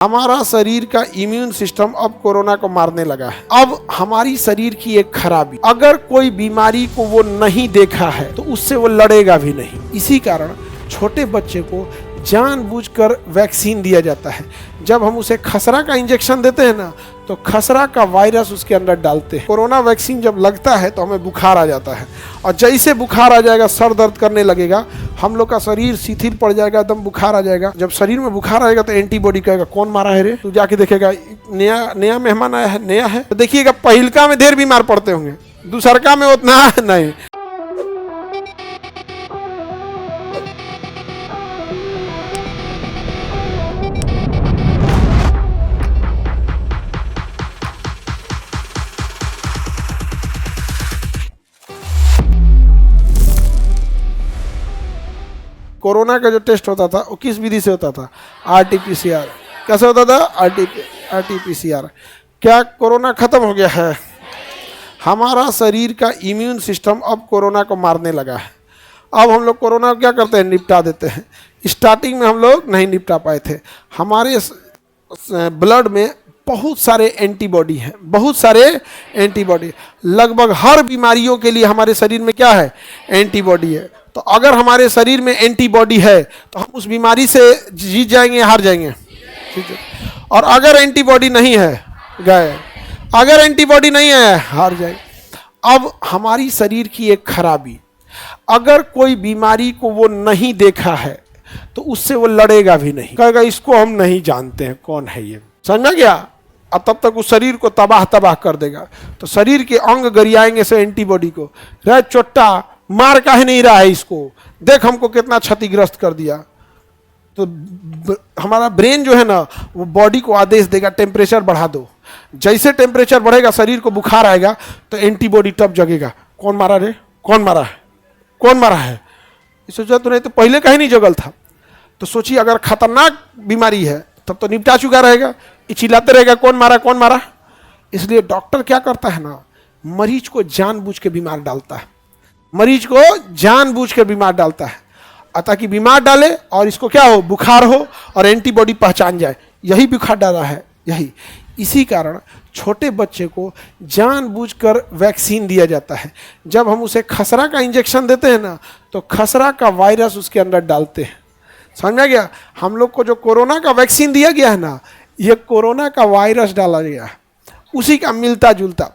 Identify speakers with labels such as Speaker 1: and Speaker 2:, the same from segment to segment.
Speaker 1: हमारा शरीर का इम्यून सिस्टम अब कोरोना को मारने लगा है। अब हमारी शरीर की एक खराबी, अगर कोई बीमारी को वो नहीं देखा है तो उससे वो लड़ेगा भी नहीं। इसी कारण छोटे बच्चे को जानबूझकर वैक्सीन दिया जाता है। जब हम उसे खसरा का इंजेक्शन देते हैं ना, तो खसरा का वायरस उसके अंदर डालते हैं। कोरोना वैक्सीन जब लगता है तो हमें बुखार आ जाता है, और जैसे बुखार आ जाएगा सर दर्द करने लगेगा, हम लोग का शरीर शिथिल पड़ जाएगा, एकदम बुखार आ जाएगा। जब शरीर में बुखार आएगा तो एंटीबॉडी कहेगा कौन मारा है रे, तू जाके देखेगा नया मेहमान आया है, नया है। तो देखिएगा पहिलका में ढेर बीमार पड़ते होंगे, दूसरका में उतना नहीं। कोरोना का जो टेस्ट होता था वो किस विधि से होता था? RT-PCR। कैसे होता था? RT-PCR। क्या कोरोना खत्म हो गया है? हमारा शरीर का इम्यून सिस्टम अब कोरोना को मारने लगा है। अब हम लोग कोरोना को क्या करते हैं? निपटा देते हैं। स्टार्टिंग में हम लोग नहीं निपटा पाए थे। हमारे ब्लड में बहुत सारे एंटीबॉडी हैं, बहुत सारे एंटीबॉडी। लगभग हर बीमारियों के लिए हमारे शरीर में क्या है? एंटीबॉडी है। तो अगर हमारे शरीर में एंटीबॉडी है तो हम उस बीमारी से जीत जाएंगे, हार जाएंगे? ठीक है। और अगर एंटीबॉडी नहीं है, गए। अगर एंटीबॉडी नहीं है, हार जाएंगे। अब हमारी शरीर की एक खराबी, अगर कोई बीमारी को वो नहीं देखा है तो उससे वो लड़ेगा भी नहीं, कहेगा इसको हम नहीं जानते हैं कौन है ये, समझ गया? अब तब तक उस शरीर को तबाह कर देगा। तो शरीर के अंग गरियाएंगे से एंटीबॉडी को, रे चोट्टा मार काहे नहीं रहा है इसको, देख हमको कितना क्षतिग्रस्त कर दिया। तो हमारा ब्रेन जो है ना, वो बॉडी को आदेश देगा टेम्परेचर बढ़ा दो। जैसे टेम्परेचर बढ़ेगा, शरीर को बुखार आएगा, तो एंटीबॉडी तब जगेगा, कौन मारा रे, कौन मारा है, कौन मारा है। सोचा तो नहीं तो पहले कहीं नहीं जगल था। तो सोचिए अगर खतरनाक बीमारी है तब तो निपटा चुका रहेगा, ये चिल्लाते रहेगा कौन मारा कौन मारा। इसलिए डॉक्टर क्या करता है ना, मरीज को जानबूझ के बीमार डालता है, मरीज को जानबूझ के बीमार डालता है, ताकि बीमार डाले और इसको क्या हो, बुखार हो और एंटीबॉडी पहचान जाए, यही बुखार डाला है, यही। इसी कारण छोटे बच्चे को जानबूझकर वैक्सीन दिया जाता है। जब हम उसे खसरा का इंजेक्शन देते हैं ना, तो खसरा का वायरस उसके अंदर डालते हैं। समझा गया? हम लोग को जो कोरोना का वैक्सीन दिया गया है ना, ये कोरोना का वायरस डाला गया है, उसी का मिलता जुलता।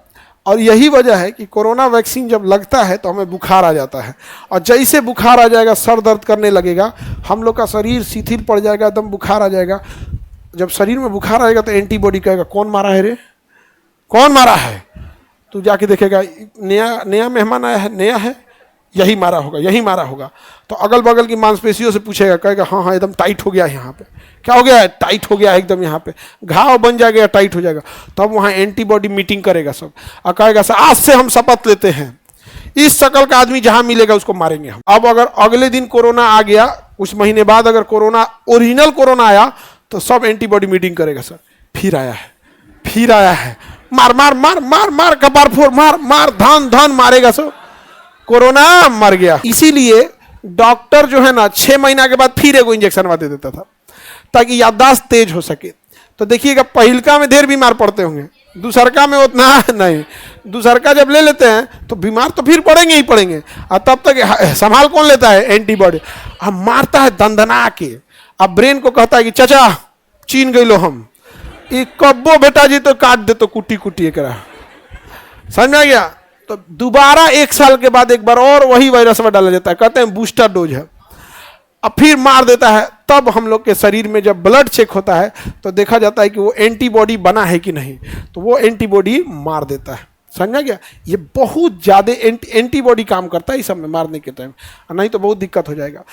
Speaker 1: और यही वजह है कि कोरोना वैक्सीन जब लगता है तो हमें बुखार आ जाता है, और जैसे बुखार आ जाएगा सर दर्द करने लगेगा, हम लोग का शरीर शिथिल पड़ जाएगा, एकदम बुखार आ जाएगा। जब शरीर में बुखार आएगा तो एंटीबॉडी कहेगा कौन मारा है रे, कौन मारा है, तू जाके देखेगा नया मेहमान आया है, नया है, यही मारा होगा, यही मारा होगा। तो अगल बगल की मांसपेशियों से पूछेगा, कहेगा हाँ एकदम टाइट हो गया है, यहाँ पे क्या हो गया है, टाइट हो गया है एकदम, यहाँ पे घाव बन जाएगा, टाइट हो जाएगा। तब वहाँ एंटीबॉडी मीटिंग करेगा सब, और कहेगा आज से हम शपथ लेते हैं, इस शकल का आदमी जहाँ मिलेगा उसको मारेंगे हम। अब अगर अगले दिन कोरोना आ गया, कुछ महीने बाद अगर कोरोना ओरिजिनल कोरोना आया, तो सब एंटीबॉडी मीटिंग करेगा, सर फिर आया है, फिर आया है, मार मार मार मार मार कपार फोड़, मार मार धान धान मारेगा, सब कोरोना मर गया। इसीलिए डॉक्टर जो है ना 6 महीना के बाद फिर एगो इंजेक्शन दे देता था, ताकि याददाश्त तेज हो सके। तो देखिएगा पहिलका में ढेर बीमार पड़ते होंगे, दूसरका में उतना नहीं। दूसरका जब ले लेते हैं तो बीमार तो फिर पड़ेंगे ही पड़ेंगे, और तब तक संभाल कौन लेता है? एंटीबॉडी। अब मारता है दंदना के, अब ब्रेन को कहता है कि चाचा चीन गई लो हम, ये कब्बो बेटा जी तो काट दे तो कुटी कुटी करा, समझ गया? तो दोबारा 1 साल के बाद एक बार और वही वायरस में डाला जाता है, कहते हैं बूस्टर डोज है। अब फिर मार देता है। तब हम लोग के शरीर में जब ब्लड चेक होता है तो देखा जाता है कि वो एंटीबॉडी बना है कि नहीं, तो वो एंटीबॉडी मार देता है। समझा गया? ये बहुत ज़्यादा एंटीबॉडी काम करता है इस सब में मारने के टाइम, नहीं तो बहुत दिक्कत हो जाएगा।